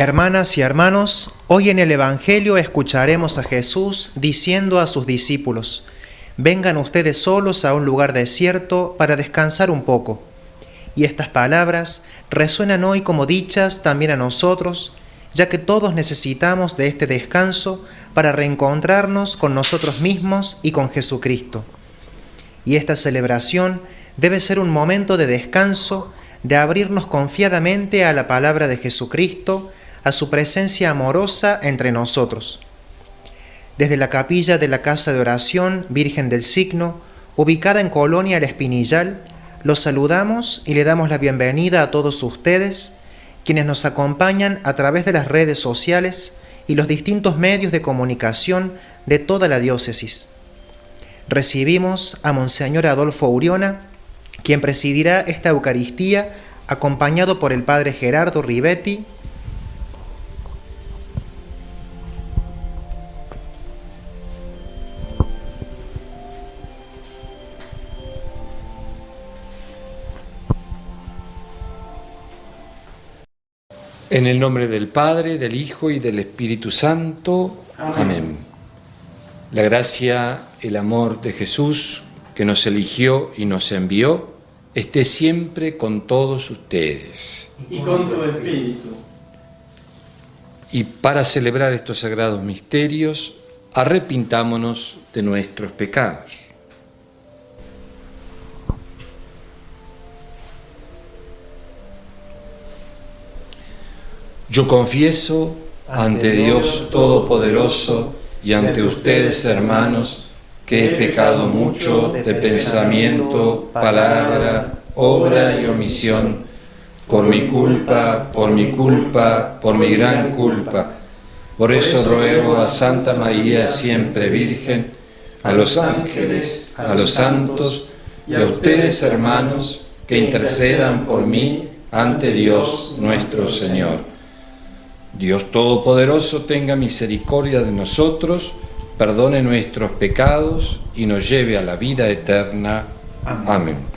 Hermanas y hermanos, hoy en el Evangelio escucharemos a Jesús diciendo a sus discípulos: vengan ustedes solos a un lugar desierto para descansar un poco. Y estas palabras resuenan hoy como dichas también a nosotros, ya que todos necesitamos de este descanso para reencontrarnos con nosotros mismos y con Jesucristo. Y esta celebración debe ser un momento de descanso, de abrirnos confiadamente a la palabra de Jesucristo, a su presencia amorosa entre nosotros. Desde la capilla de la Casa de Oración Virgen del Signo, ubicada en Colonia El Espinillal, los saludamos y le damos la bienvenida a todos ustedes, quienes nos acompañan a través de las redes sociales y los distintos medios de comunicación de toda la diócesis. Recibimos a Monseñor Adolfo Uriona, quien presidirá esta Eucaristía, acompañado por el Padre Gerardo Ribetti. En el nombre del Padre, del Hijo y del Espíritu Santo. Amén. La gracia, el amor de Jesús, que nos eligió y nos envió, esté siempre con todos ustedes. Y con tu espíritu. Y para celebrar estos sagrados misterios, arrepintámonos de nuestros pecados. Yo confieso ante Dios Todopoderoso y ante ustedes, hermanos, que he pecado mucho de pensamiento, palabra, obra y omisión, por mi culpa, por mi gran culpa. Por eso ruego a Santa María, siempre Virgen, a los ángeles, a los santos y a ustedes, hermanos, que intercedan por mí ante Dios nuestro Señor. Dios Todopoderoso tenga misericordia de nosotros, perdone nuestros pecados y nos lleve a la vida eterna. Amén.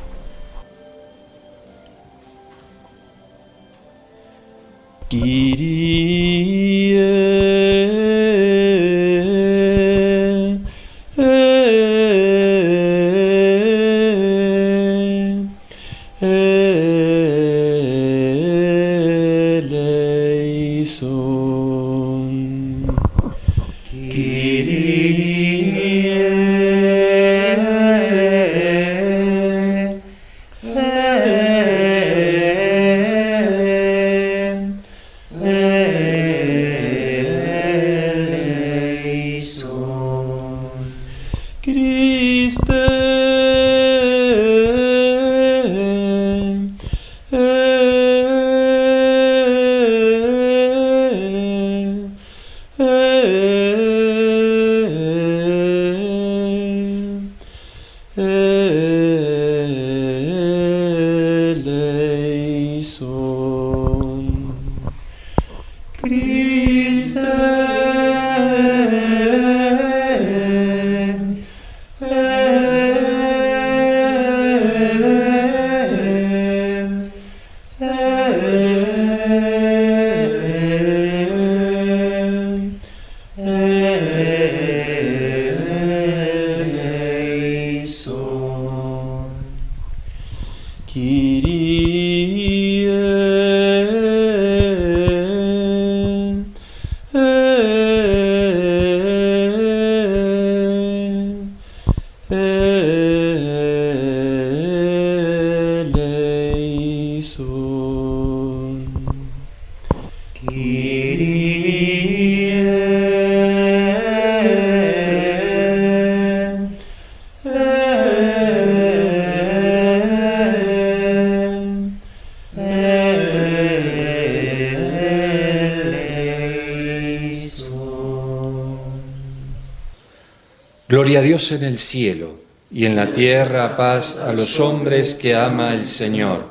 Gloria a Dios en el cielo, y en la tierra paz a los hombres que ama el Señor.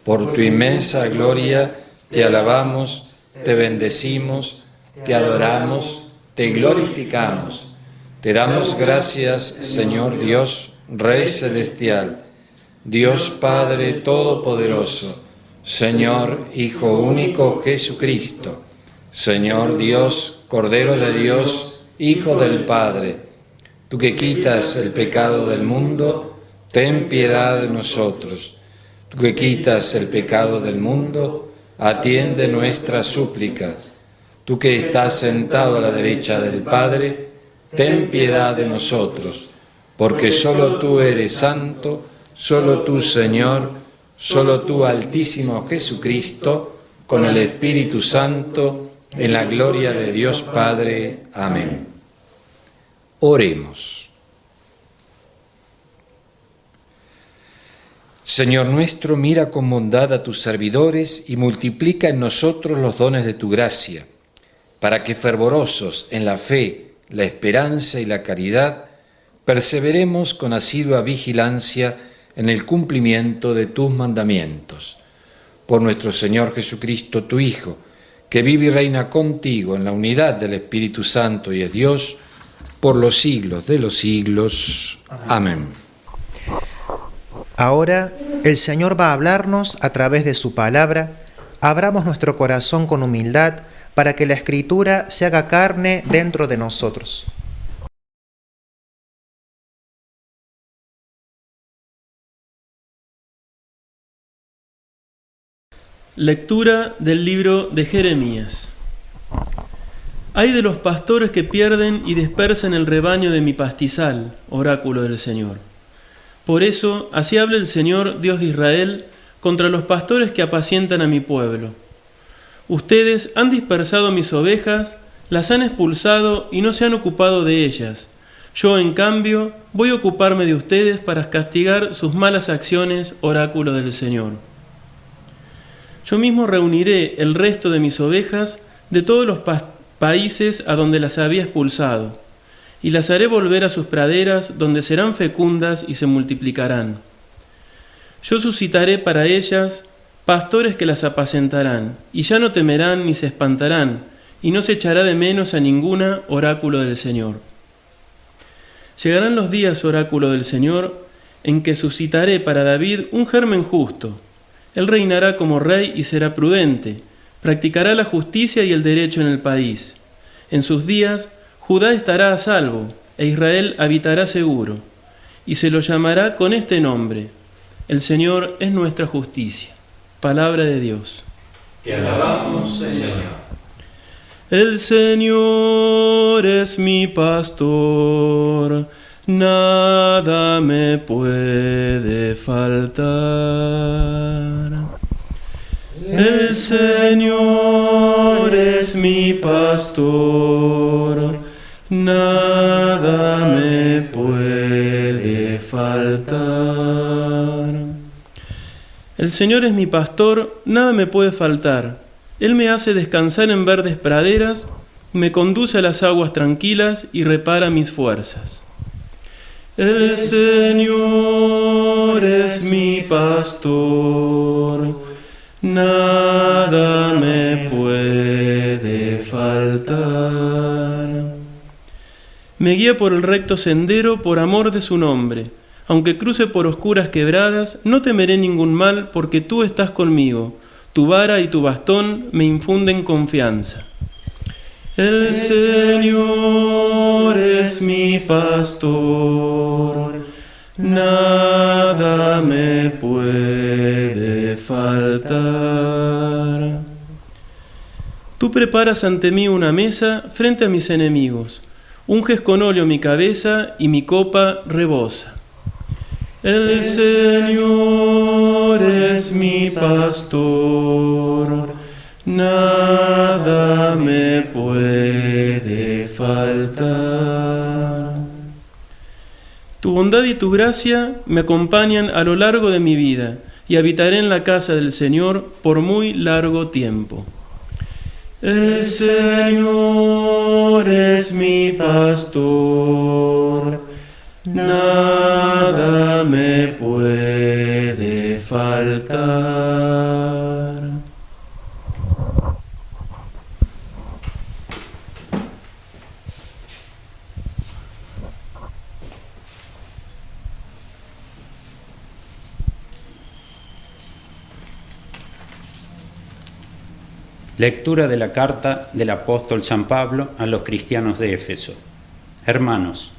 Por tu inmensa gloria te alabamos, te bendecimos, te adoramos, te glorificamos. Te damos gracias, Señor Dios, Rey celestial, Dios Padre Todopoderoso, Señor Hijo único Jesucristo, Señor Dios, Cordero de Dios, Hijo del Padre, tú que quitas el pecado del mundo, ten piedad de nosotros. Tú que quitas el pecado del mundo, atiende nuestras súplicas. Tú que estás sentado a la derecha del Padre, ten piedad de nosotros, porque solo tú eres santo, solo tú, Señor, solo tú, Altísimo Jesucristo, con el Espíritu Santo, en la gloria de Dios Padre. Amén. Oremos. Señor nuestro, mira con bondad a tus servidores y multiplica en nosotros los dones de tu gracia, para que fervorosos en la fe, la esperanza y la caridad, perseveremos con asidua vigilancia en el cumplimiento de tus mandamientos. Por nuestro Señor Jesucristo, tu Hijo, que vive y reina contigo en la unidad del Espíritu Santo y es Dios, por los siglos de los siglos. Amén. Ahora el Señor va a hablarnos a través de su palabra. Abramos nuestro corazón con humildad para que la Escritura se haga carne dentro de nosotros. Lectura del libro de Jeremías. Ay de los pastores que pierden y dispersan el rebaño de mi pastizal, oráculo del Señor. Por eso, así habla el Señor, Dios de Israel, contra los pastores que apacientan a mi pueblo. Ustedes han dispersado mis ovejas, las han expulsado y no se han ocupado de ellas. Yo, en cambio, voy a ocuparme de ustedes para castigar sus malas acciones, oráculo del Señor. Yo mismo reuniré el resto de mis ovejas de todos los países a donde las había expulsado, y las haré volver a sus praderas, donde serán fecundas y se multiplicarán. Yo suscitaré para ellas pastores que las apacentarán, y ya no temerán ni se espantarán, y no se echará de menos a ninguna, oráculo del Señor. Llegarán los días, oráculo del Señor, en que suscitaré para David un germen justo. Él reinará como rey y será prudente, practicará la justicia y el derecho en el país. En sus días, Judá estará a salvo, e Israel habitará seguro, y se lo llamará con este nombre: el Señor es nuestra justicia. Palabra de Dios. Te alabamos, Señor. El Señor es mi pastor, nada me puede faltar. El Señor es mi pastor, nada me puede faltar. El Señor es mi pastor, nada me puede faltar. Él me hace descansar en verdes praderas, me conduce a las aguas tranquilas y repara mis fuerzas. El Señor es mi pastor, nada me puede faltar. Me guía por el recto sendero por amor de su nombre. Aunque cruce por oscuras quebradas, no temeré ningún mal, porque tú estás conmigo. Tu vara y tu bastón me infunden confianza. El Señor es mi pastor, nada me puede faltar. Tú preparas ante mí una mesa frente a mis enemigos. Unges con óleo mi cabeza y mi copa rebosa. El Señor es mi pastor, nada me puede faltar. Tu bondad y tu gracia me acompañan a lo largo de mi vida, y habitaré en la casa del Señor por muy largo tiempo. El Señor es mi pastor, nada me puede faltar. Lectura de la carta del apóstol San Pablo a los cristianos de Éfeso. Hermanos,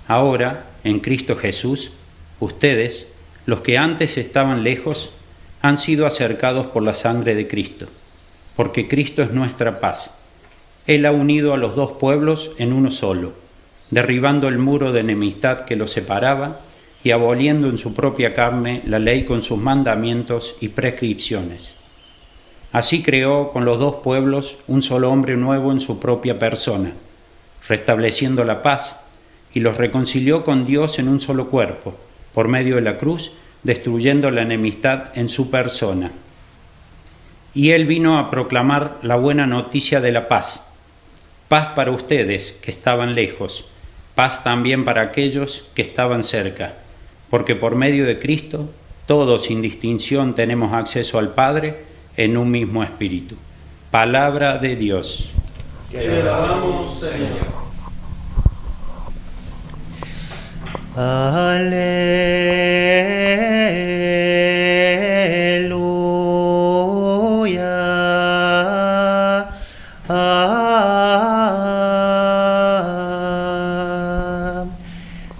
ahora, en Cristo Jesús, ustedes, los que antes estaban lejos, han sido acercados por la sangre de Cristo, porque Cristo es nuestra paz. Él ha unido a los dos pueblos en uno solo, derribando el muro de enemistad que los separaba y aboliendo en su propia carne la ley con sus mandamientos y prescripciones. Así creó con los dos pueblos un solo hombre nuevo en su propia persona, restableciendo la paz, y los reconcilió con Dios en un solo cuerpo, por medio de la cruz, destruyendo la enemistad en su persona. Y Él vino a proclamar la buena noticia de la paz. Paz para ustedes que estaban lejos, paz también para aquellos que estaban cerca, porque por medio de Cristo, todos sin distinción tenemos acceso al Padre en un mismo espíritu. Palabra de Dios. Te alabamos, Señor. Aleluya.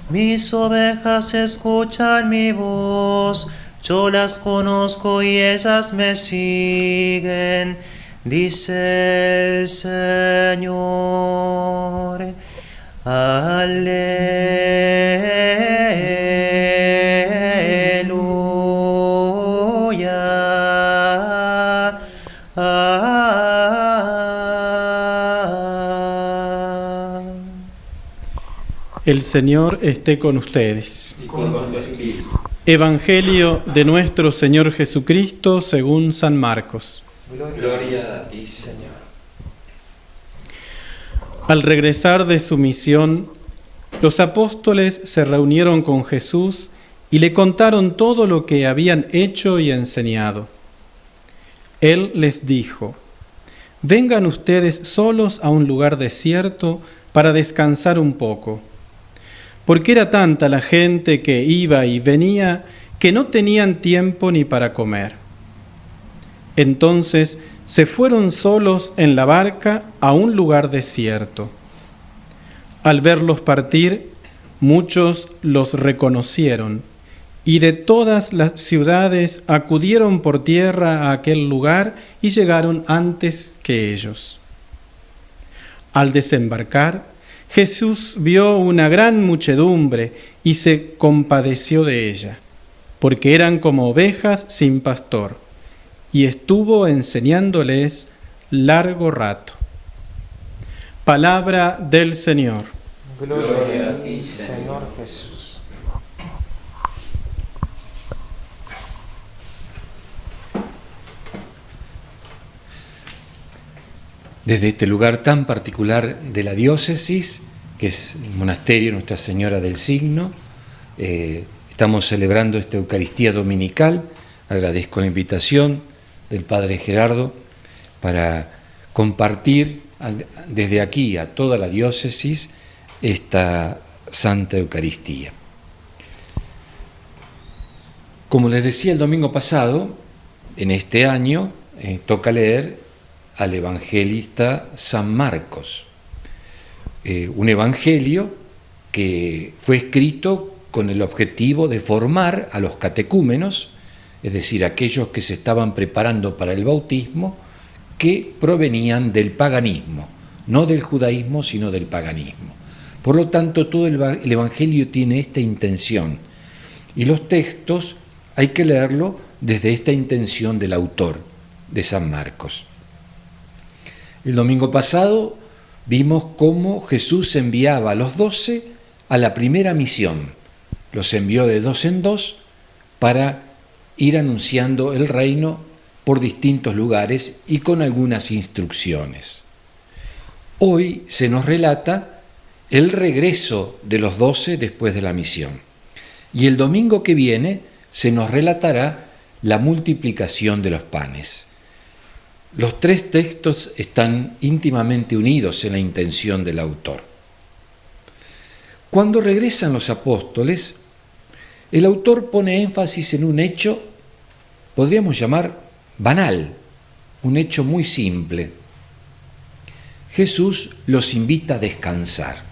Mis ovejas escuchan mi voz, yo las conozco y ellas me siguen, dice el Señor. Aleluya. El Señor esté con ustedes. Y con tu espíritu. Evangelio de nuestro Señor Jesucristo según San Marcos. Gloria a ti, Señor. Al regresar de su misión, los apóstoles se reunieron con Jesús y le contaron todo lo que habían hecho y enseñado. Él les dijo: vengan ustedes solos a un lugar desierto para descansar un poco, porque era tanta la gente que iba y venía que no tenían tiempo ni para comer. Entonces se fueron solos en la barca a un lugar desierto. Al verlos partir, muchos los reconocieron, y de todas las ciudades acudieron por tierra a aquel lugar y llegaron antes que ellos. Al desembarcar, Jesús vio una gran muchedumbre y se compadeció de ella, porque eran como ovejas sin pastor, y estuvo enseñándoles largo rato. Palabra del Señor. Gloria a ti, Señor Jesús. Desde este lugar tan particular de la diócesis, que es el monasterio Nuestra Señora del Signo, estamos celebrando esta Eucaristía Dominical. Agradezco la invitación del Padre Gerardo para compartir desde aquí a toda la diócesis esta Santa Eucaristía. Como les decía el domingo pasado, en este año toca leer al evangelista San Marcos, un evangelio que fue escrito con el objetivo de formar a los catecúmenos, es decir, aquellos que se estaban preparando para el bautismo, que provenían del paganismo, no del judaísmo, sino del paganismo. Por lo tanto, todo el evangelio tiene esta intención, y los textos hay que leerlo desde esta intención del autor, de San Marcos. El domingo pasado vimos cómo Jesús enviaba a los 12 a la primera misión. Los envió de 2 en 2 para ir anunciando el reino por distintos lugares y con algunas instrucciones. Hoy se nos relata el regreso de los 12 después de la misión. Y el domingo que viene se nos relatará la multiplicación de los panes. Los tres textos están íntimamente unidos en la intención del autor. Cuando regresan los apóstoles, el autor pone énfasis en un hecho, podríamos llamar banal, un hecho muy simple. Jesús los invita a descansar.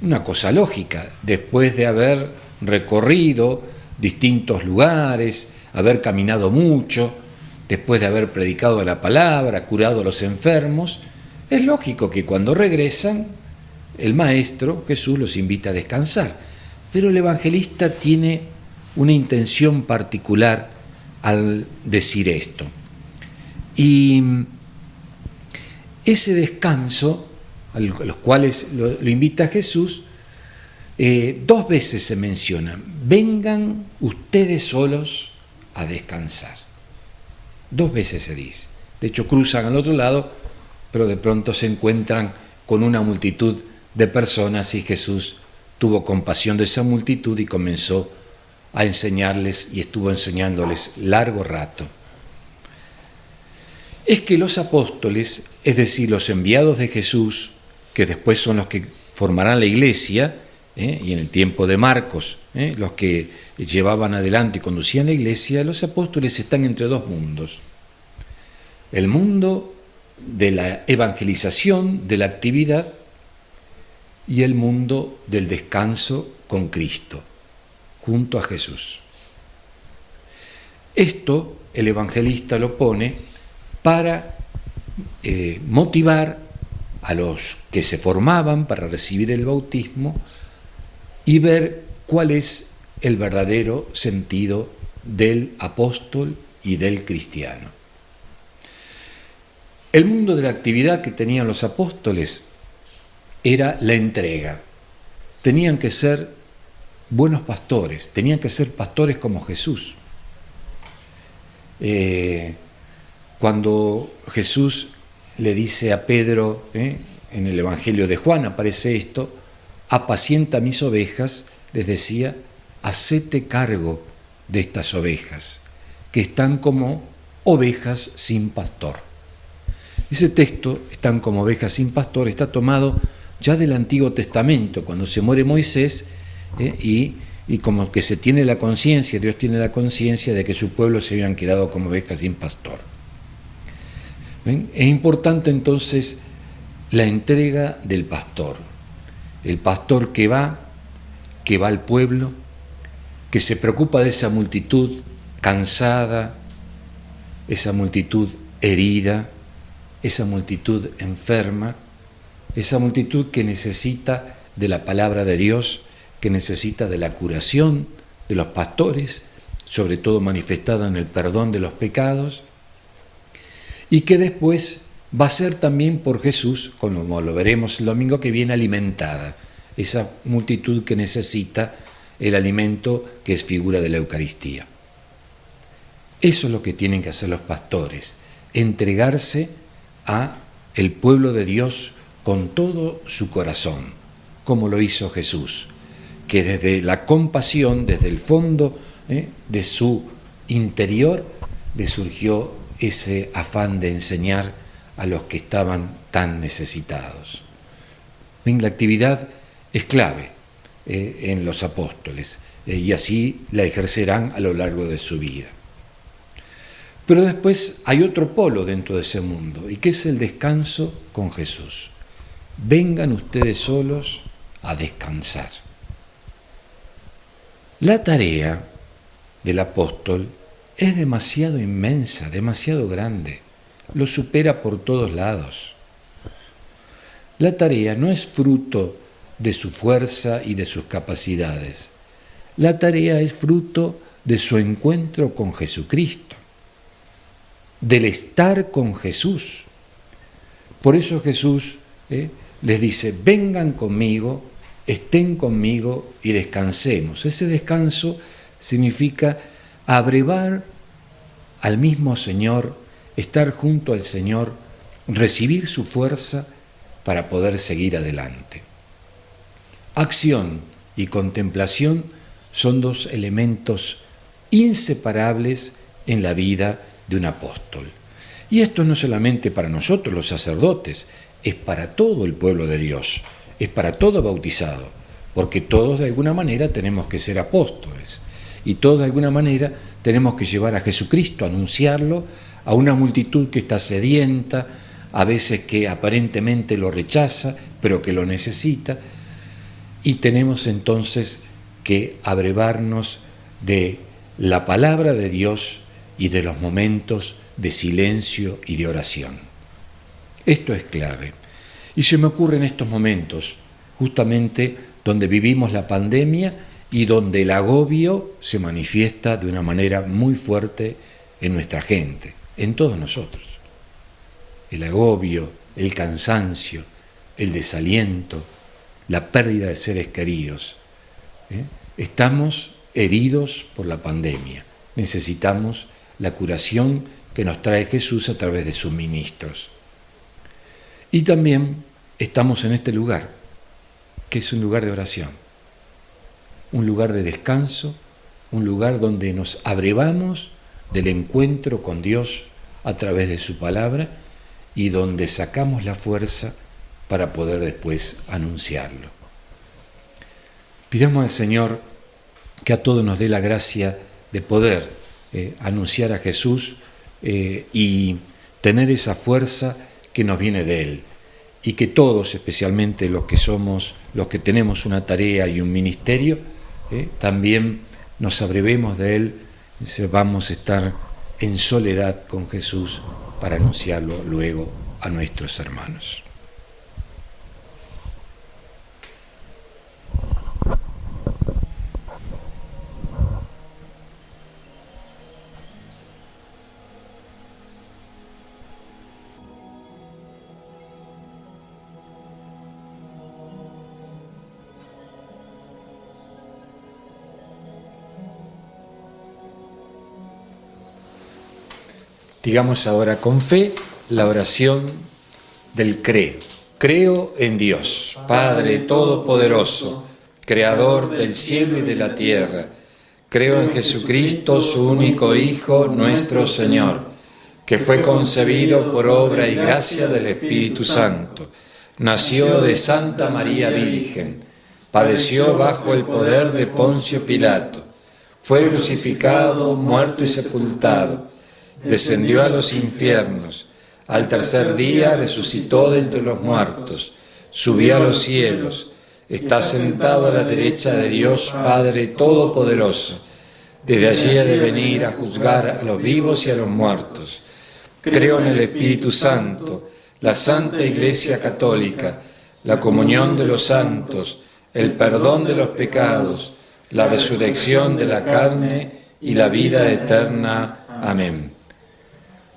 Una cosa lógica, después de haber recorrido distintos lugares, haber caminado mucho, después de haber predicado la palabra, curado a los enfermos, es lógico que cuando regresan, el Maestro, Jesús, los invita a descansar. Pero el evangelista tiene una intención particular al decir esto. Y ese descanso, a los cuales lo invita Jesús, 2 veces se menciona: vengan ustedes solos a descansar. 2 veces se dice. De hecho, cruzan al otro lado, pero de pronto se encuentran con una multitud de personas y Jesús tuvo compasión de esa multitud y comenzó a enseñarles, y estuvo enseñándoles largo rato. Es que los apóstoles, es decir, los enviados de Jesús, que después son los que formarán la iglesia, y en el tiempo de Marcos, los que llevaban adelante y conducían la iglesia, los apóstoles están entre 2 mundos. El mundo de la evangelización, de la actividad, y el mundo del descanso con Cristo, junto a Jesús. Esto el evangelista lo pone para motivar a los que se formaban para recibir el bautismo y ver cuál es el verdadero sentido del apóstol y del cristiano. El mundo de la actividad que tenían los apóstoles era la entrega. Tenían que ser buenos pastores, tenían que ser pastores como Jesús. Cuando Jesús le dice a Pedro, en el Evangelio de Juan aparece esto: apacienta mis ovejas, les decía, hacete cargo de estas ovejas, que están como ovejas sin pastor. Ese texto, están como ovejas sin pastor, está tomado ya del Antiguo Testamento, cuando se muere Moisés, y como que se tiene la conciencia, Dios tiene la conciencia de que su pueblo se habían quedado como ovejas sin pastor. ¿Ven? Es importante entonces la entrega del pastor, el pastor que va al pueblo, que se preocupa de esa multitud cansada, esa multitud herida, esa multitud enferma, esa multitud que necesita de la palabra de Dios, que necesita de la curación de los pastores, sobre todo manifestada en el perdón de los pecados, y que después va a ser también por Jesús, como lo veremos el domingo que viene, alimentada, esa multitud que necesita el alimento que es figura de la Eucaristía. Eso es lo que tienen que hacer los pastores, entregarse a el pueblo de Dios con todo su corazón, como lo hizo Jesús, que desde la compasión, desde el fondo de su interior, le surgió ese afán de enseñar a los que estaban tan necesitados. La actividad es clave en los apóstoles, y así la ejercerán a lo largo de su vida. Pero después hay otro polo dentro de ese mundo, y que es el descanso con Jesús. Vengan ustedes solos a descansar. La tarea del apóstol es demasiado inmensa, demasiado grande, lo supera por todos lados. La tarea no es fruto de su fuerza y de sus capacidades. La tarea es fruto de su encuentro con Jesucristo, del estar con Jesús. Por eso Jesús les dice: vengan conmigo, estén conmigo y descansemos. Ese descanso significa abrevar al mismo Señor, estar junto al Señor, recibir su fuerza para poder seguir adelante. Acción y contemplación son 2 elementos inseparables en la vida de un apóstol. Y esto no solamente para nosotros los sacerdotes, es para todo el pueblo de Dios, es para todo bautizado, porque todos de alguna manera tenemos que ser apóstoles, y todos de alguna manera tenemos que llevar a Jesucristo, anunciarlo a una multitud que está sedienta, a veces que aparentemente lo rechaza, pero que lo necesita, y tenemos entonces que abrevarnos de la palabra de Dios y de los momentos de silencio y de oración. Esto es clave. Y se me ocurre en estos momentos, justamente donde vivimos la pandemia y donde el agobio se manifiesta de una manera muy fuerte en nuestra gente, en todos nosotros. El agobio, el cansancio, el desaliento, la pérdida de seres queridos. Estamos heridos por la pandemia. Necesitamos la curación que nos trae Jesús a través de sus ministros. Y también estamos en este lugar, que es un lugar de oración, un lugar de descanso, un lugar donde nos abrevamos del encuentro con Dios a través de su palabra y donde sacamos la fuerza para poder después anunciarlo. Pidamos al Señor que a todos nos dé la gracia de poder anunciar a Jesús y tener esa fuerza que nos viene de Él, y que todos, especialmente los que tenemos una tarea y un ministerio, también nos abrevemos de Él, vamos a estar en soledad con Jesús para anunciarlo luego a nuestros hermanos. Digamos ahora con fe la oración del credo. Creo en Dios, Padre Todopoderoso, Creador del cielo y de la tierra. Creo en Jesucristo, su único Hijo, nuestro Señor, que fue concebido por obra y gracia del Espíritu Santo. Nació de Santa María Virgen, padeció bajo el poder de Poncio Pilato, fue crucificado, muerto y sepultado. Descendió a los infiernos, al tercer día resucitó de entre los muertos, subió a los cielos, está sentado a la derecha de Dios Padre Todopoderoso, desde allí ha de venir a juzgar a los vivos y a los muertos. Creo en el Espíritu Santo, la Santa Iglesia Católica, la comunión de los santos, el perdón de los pecados, la resurrección de la carne y la vida eterna. Amén.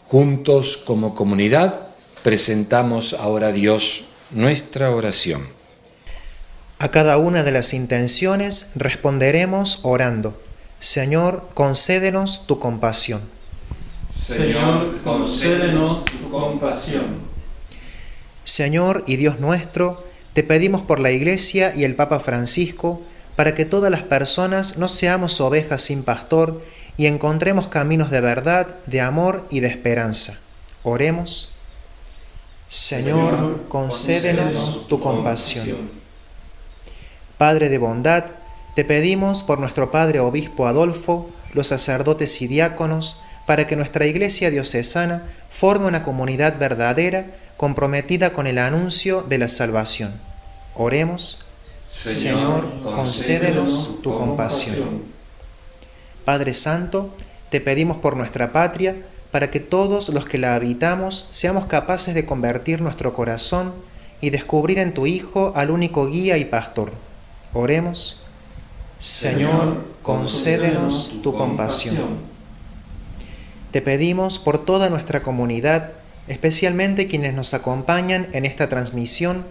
Juntos, como comunidad, presentamos ahora a Dios nuestra oración. A cada una de las intenciones responderemos orando: Señor, concédenos tu compasión. Señor, concédenos tu compasión. Señor y Dios nuestro, te pedimos por la Iglesia y el Papa Francisco, para que todas las personas no seamos ovejas sin pastor y encontremos caminos de verdad, de amor y de esperanza. Oremos. Señor, concédenos tu compasión. Padre de bondad, te pedimos por nuestro Padre Obispo Adolfo, los sacerdotes y diáconos, para que nuestra Iglesia diocesana forme una comunidad verdadera, comprometida con el anuncio de la salvación. Oremos. Señor, concédenos tu compasión. Padre Santo, te pedimos por nuestra patria, para que todos los que la habitamos seamos capaces de convertir nuestro corazón y descubrir en tu Hijo al único guía y pastor. Oremos. Señor, concédenos tu compasión. Te pedimos por toda nuestra comunidad, especialmente quienes nos acompañan en esta transmisión,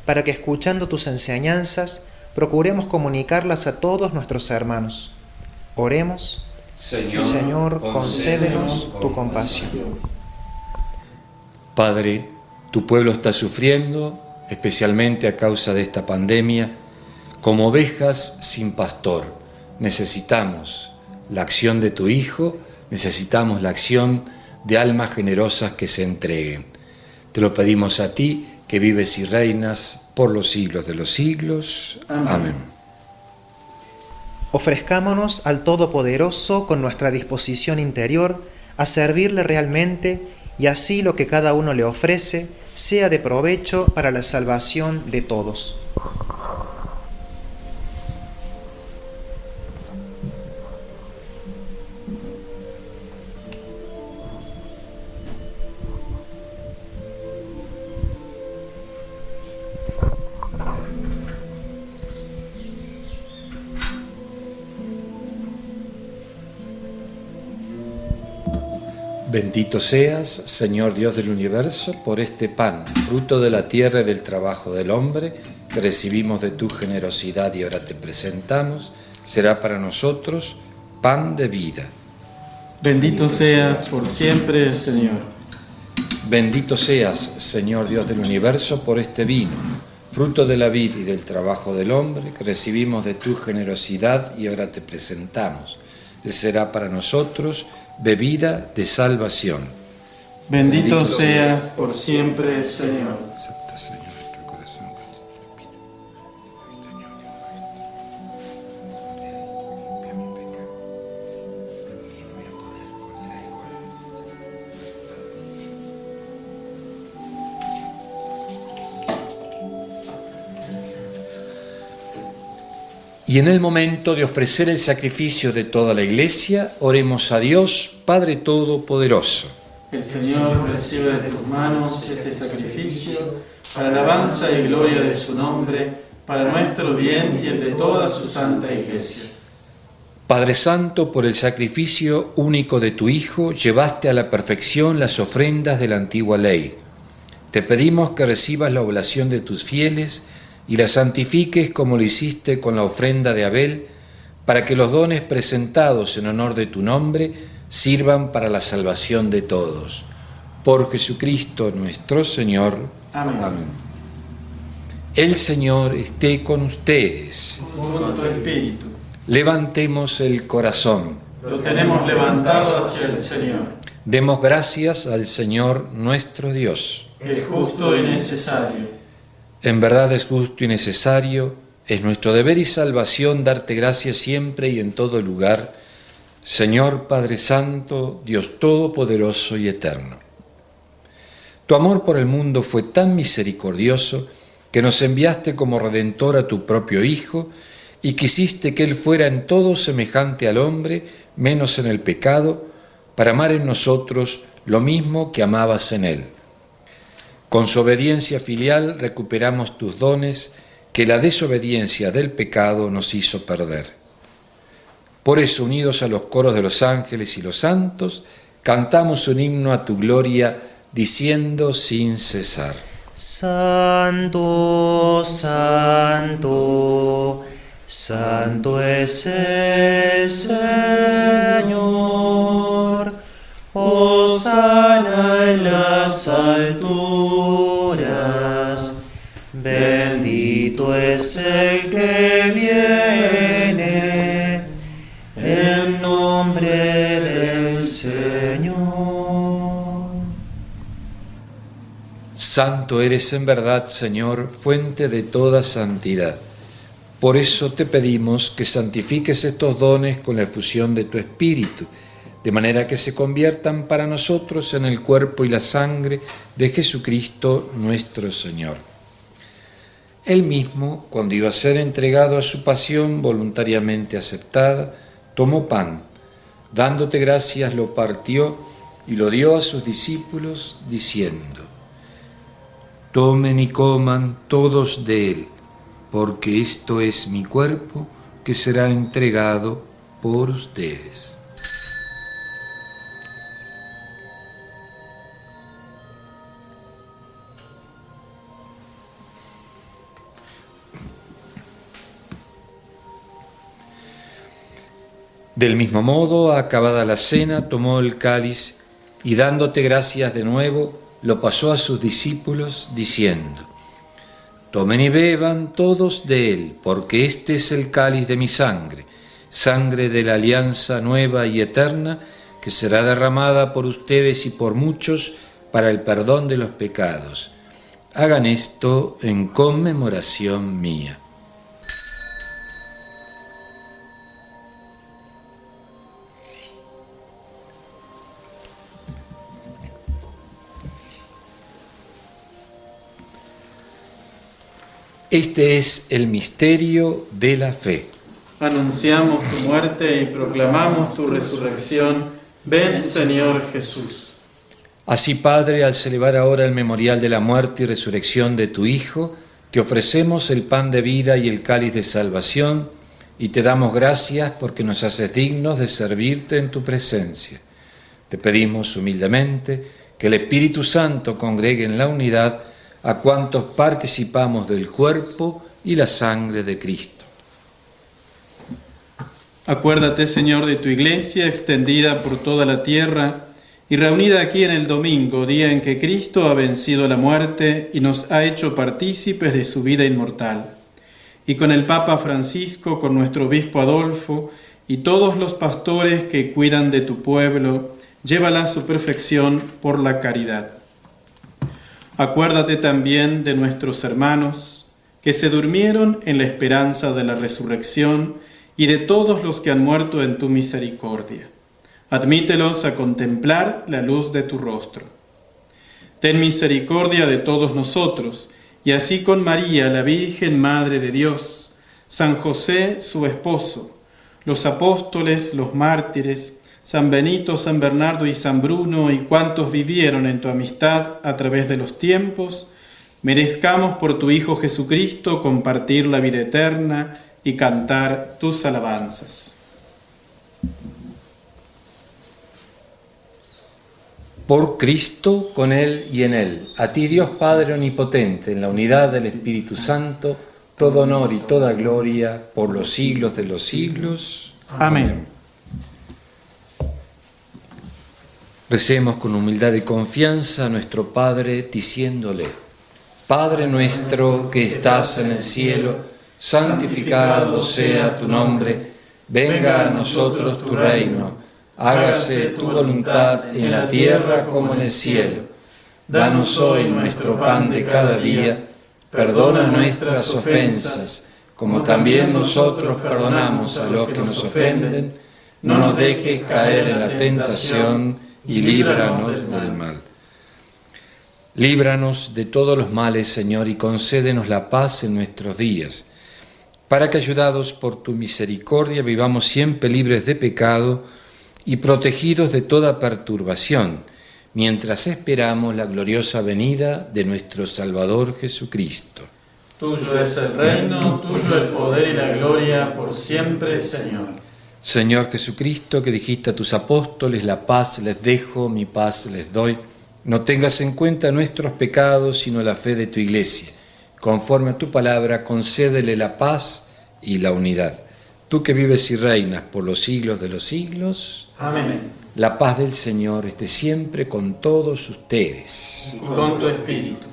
para que escuchando tus enseñanzas, procuremos comunicarlas a todos nuestros hermanos. Oremos. Señor, concédenos tu compasión. Padre, tu pueblo está sufriendo, especialmente a causa de esta pandemia, como ovejas sin pastor. Necesitamos la acción de tu Hijo, necesitamos la acción de almas generosas que se entreguen. Te lo pedimos a ti, que vives y reinas por los siglos de los siglos. Amén. Ofrezcámonos al Todopoderoso con nuestra disposición interior, a servirle realmente, y así lo que cada uno le ofrece sea de provecho para la salvación de todos. Bendito seas, Señor Dios del universo, por este pan, fruto de la tierra y del trabajo del hombre, que recibimos de tu generosidad y ahora te presentamos, será para nosotros pan de vida. Bendito seas por siempre, Señor. Bendito seas, Señor Dios del universo, por este vino, fruto de la vid y del trabajo del hombre, que recibimos de tu generosidad y ahora te presentamos. Él será para nosotros bebida de salvación. Bendito seas por siempre, Señor. Acepta, Señor, nuestro corazón. Y en el momento de ofrecer el sacrificio de toda la Iglesia, oremos a Dios, Padre Todopoderoso. El Señor recibe de tus manos este sacrificio para alabanza y gloria de su nombre, para nuestro bien y el de toda su santa Iglesia. Padre Santo, por el sacrificio único de tu Hijo, llevaste a la perfección las ofrendas de la antigua ley. Te pedimos que recibas la oblación de tus fieles y la santifiques como lo hiciste con la ofrenda de Abel, para que los dones presentados en honor de tu nombre sirvan para la salvación de todos. Por Jesucristo nuestro Señor. Amén. Amén. El Señor esté con ustedes. Con tu espíritu. Levantemos el corazón. Lo tenemos levantado hacia el Señor. Demos gracias al Señor nuestro Dios. Es justo y necesario. En verdad es justo y necesario, es nuestro deber y salvación darte gracias siempre y en todo lugar, Señor Padre Santo, Dios Todopoderoso y Eterno. Tu amor por el mundo fue tan misericordioso que nos enviaste como Redentor a tu propio Hijo y quisiste que Él fuera en todo semejante al hombre, menos en el pecado, para amar en nosotros lo mismo que amabas en Él. Con su obediencia filial recuperamos tus dones que la desobediencia del pecado nos hizo perder. Por eso, unidos a los coros de los ángeles y los santos, cantamos un himno a tu gloria, diciendo sin cesar: Santo, santo, santo es el Señor. Hosana en las alturas. Bendito es el que viene en nombre del Señor. Santo eres en verdad, Señor, fuente de toda santidad. Por eso te pedimos que santifiques estos dones con la efusión de tu Espíritu, de manera que se conviertan para nosotros en el cuerpo y la sangre de Jesucristo nuestro Señor. Él mismo, cuando iba a ser entregado a su pasión voluntariamente aceptada, tomó pan, dándote gracias lo partió y lo dio a sus discípulos, diciendo: Tomen y coman todos de él, porque esto es mi cuerpo que será entregado por ustedes. Del mismo modo, acabada la cena, tomó el cáliz y dándote gracias de nuevo, lo pasó a sus discípulos, diciendo: Tomen y beban todos de él, porque este es el cáliz de mi sangre, sangre de la alianza nueva y eterna, que será derramada por ustedes y por muchos para el perdón de los pecados. Hagan esto en conmemoración mía. Este es el misterio de la fe. Anunciamos tu muerte y proclamamos tu resurrección. Ven, Señor Jesús. Así, Padre, al celebrar ahora el memorial de la muerte y resurrección de tu Hijo, te ofrecemos el pan de vida y el cáliz de salvación, y te damos gracias porque nos haces dignos de servirte en tu presencia. Te pedimos humildemente que el Espíritu Santo congregue en la unidad a cuantos participamos del cuerpo y la sangre de Cristo. Acuérdate, Señor, de tu iglesia extendida por toda la tierra y reunida aquí en el domingo, día en que Cristo ha vencido la muerte y nos ha hecho partícipes de su vida inmortal. Y con el Papa Francisco, con nuestro obispo Adolfo y todos los pastores que cuidan de tu pueblo, llévala a su perfección por la caridad. Acuérdate también de nuestros hermanos que se durmieron en la esperanza de la resurrección y de todos los que han muerto en tu misericordia. Admítelos a contemplar la luz de tu rostro. Ten misericordia de todos nosotros, y así con María, la Virgen Madre de Dios, San José, su esposo, los apóstoles, los mártires, San Benito, San Bernardo y San Bruno, y cuantos vivieron en tu amistad a través de los tiempos, merezcamos por tu Hijo Jesucristo compartir la vida eterna y cantar tus alabanzas. Por Cristo, con Él y en Él, a ti Dios Padre Omnipotente, en la unidad del Espíritu Santo, todo honor y toda gloria por los siglos de los siglos. Amén. Recemos con humildad y confianza a nuestro Padre, diciéndole: Padre nuestro que estás en el cielo, santificado sea tu nombre, venga a nosotros tu reino. Hágase tu voluntad en la tierra como en el cielo. Danos hoy nuestro pan de cada día. Perdona nuestras ofensas, como también nosotros perdonamos a los que nos ofenden. No nos dejes caer en la tentación y líbranos del mal. Líbranos de todos los males, Señor, y concédenos la paz en nuestros días, para que, ayudados por tu misericordia, vivamos siempre libres de pecado y protegidos de toda perturbación, mientras esperamos la gloriosa venida de nuestro Salvador Jesucristo. Tuyo es el reino, tuyo el poder y la gloria por siempre, Señor. Señor Jesucristo, que dijiste a tus apóstoles: la paz les dejo, mi paz les doy, no tengas en cuenta nuestros pecados, sino la fe de tu Iglesia. Conforme a tu palabra, concédele la paz y la unidad. Tú que vives y reinas por los siglos de los siglos. Amén. La paz del Señor esté siempre con todos ustedes. Y con tu espíritu.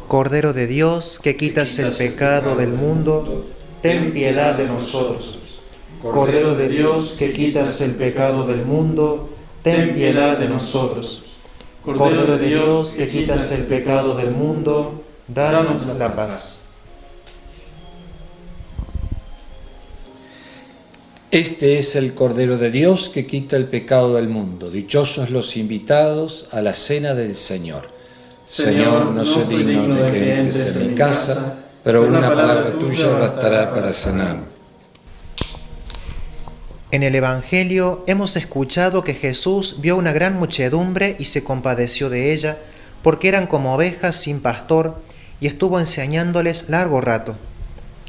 Cordero de Dios, que quitas el pecado del mundo, ten piedad de nosotros. Cordero de Dios, que quitas el pecado del mundo, ten piedad de nosotros. Cordero de Dios, que quitas el pecado del mundo, danos la paz. Este es el Cordero de Dios que quita el pecado del mundo. Dichosos los invitados a la cena del Señor. Señor, no soy digno de que entres en mi casa, pero una palabra tuya bastará para sanarme. En el Evangelio hemos escuchado que Jesús vio una gran muchedumbre y se compadeció de ella, porque eran como ovejas sin pastor, y estuvo enseñándoles largo rato.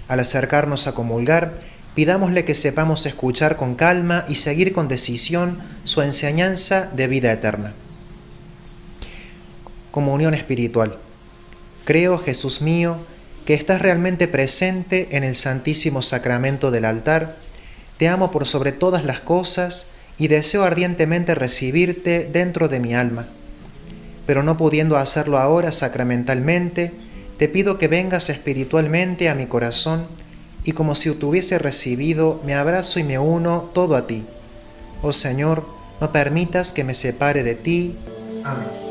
Al acercarnos a comulgar, pidámosle que sepamos escuchar con calma y seguir con decisión su enseñanza de vida eterna. Comunión espiritual. Creo, Jesús mío, que estás realmente presente en el Santísimo Sacramento del altar. Te amo por sobre todas las cosas y deseo ardientemente recibirte dentro de mi alma. Pero no pudiendo hacerlo ahora sacramentalmente, te pido que vengas espiritualmente a mi corazón y como si te hubiese recibido, me abrazo y me uno todo a ti. Oh Señor, no permitas que me separe de ti. Amén.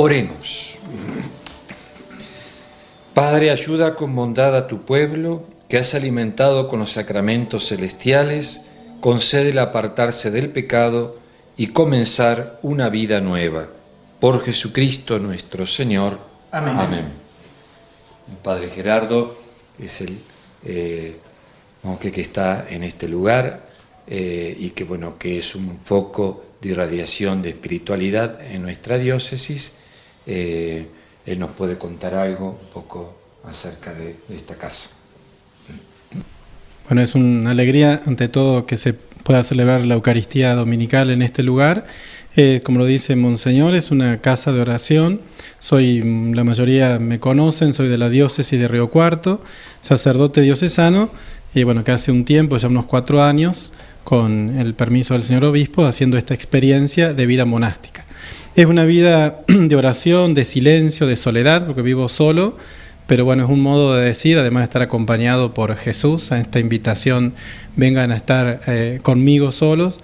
Oremos. Padre, ayuda con bondad a tu pueblo, que has alimentado con los sacramentos celestiales, concédele apartarse del pecado y comenzar una vida nueva. Por Jesucristo nuestro Señor. Amén. Amén. El Padre Gerardo es el monje que está en este lugar y que, bueno, que es un foco de irradiación de espiritualidad en nuestra diócesis. Él nos puede contar algo un poco acerca de esta casa. Bueno, es una alegría ante todo que se pueda celebrar la Eucaristía Dominical en este lugar. Como lo dice Monseñor, es una casa de oración. La mayoría me conocen, soy de la diócesis de Río Cuarto, sacerdote diocesano, y bueno, que hace un tiempo, ya unos 4 años, con el permiso del señor obispo, haciendo esta experiencia de vida monástica. Es una vida de oración, de silencio, de soledad, porque vivo solo, pero bueno, es un modo de decir, además de estar acompañado por Jesús, a esta invitación, vengan a estar conmigo solos,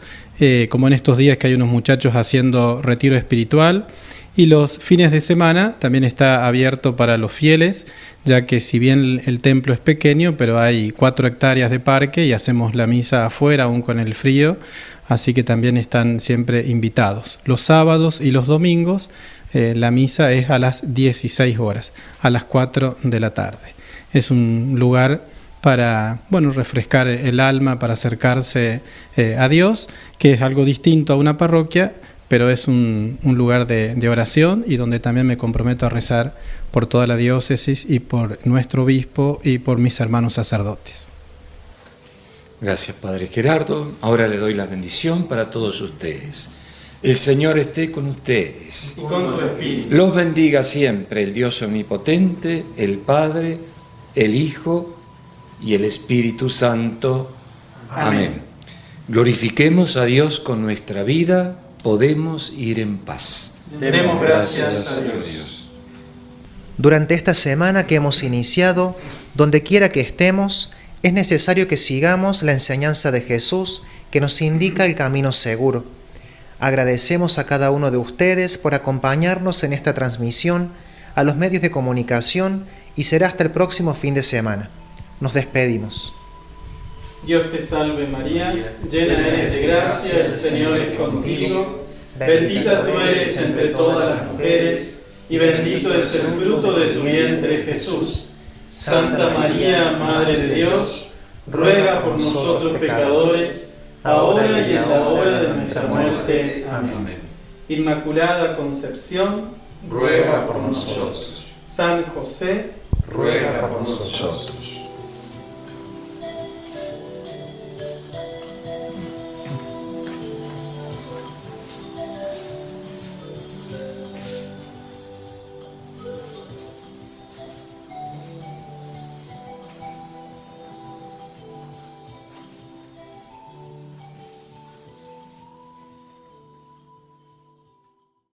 como en estos días que hay unos muchachos haciendo retiro espiritual, y los fines de semana también está abierto para los fieles, ya que si bien el templo es pequeño, pero hay 4 hectáreas de parque y hacemos la misa afuera, aún con el frío, así que también están siempre invitados. Los sábados y los domingos la misa es a las 16 horas, a las 4 de la tarde. Es un lugar para, bueno, refrescar el alma, para acercarse a Dios, que es algo distinto a una parroquia, pero es un lugar de oración y donde también me comprometo a rezar por toda la diócesis y por nuestro obispo y por mis hermanos sacerdotes. Gracias, Padre Gerardo. Ahora le doy la bendición para todos ustedes. El Señor esté con ustedes. Y con tu espíritu. Los bendiga siempre el Dios omnipotente, el Padre, el Hijo y el Espíritu Santo. Amén. Glorifiquemos a Dios con nuestra vida, podemos ir en paz. Demos gracias a Dios. Durante esta semana que hemos iniciado, donde quiera que estemos, es necesario que sigamos la enseñanza de Jesús que nos indica el camino seguro. Agradecemos a cada uno de ustedes por acompañarnos en esta transmisión, a los medios de comunicación, y será hasta el próximo fin de semana. Nos despedimos. Dios te salve María, llena eres de gracia, el Señor es contigo, bendita tú eres entre todas las mujeres, y bendito es el fruto de tu vientre Jesús. Santa María, Madre de Dios, ruega por nosotros pecadores, ahora y en la hora de nuestra muerte. Amén. Inmaculada Concepción, ruega por nosotros. San José, ruega por nosotros.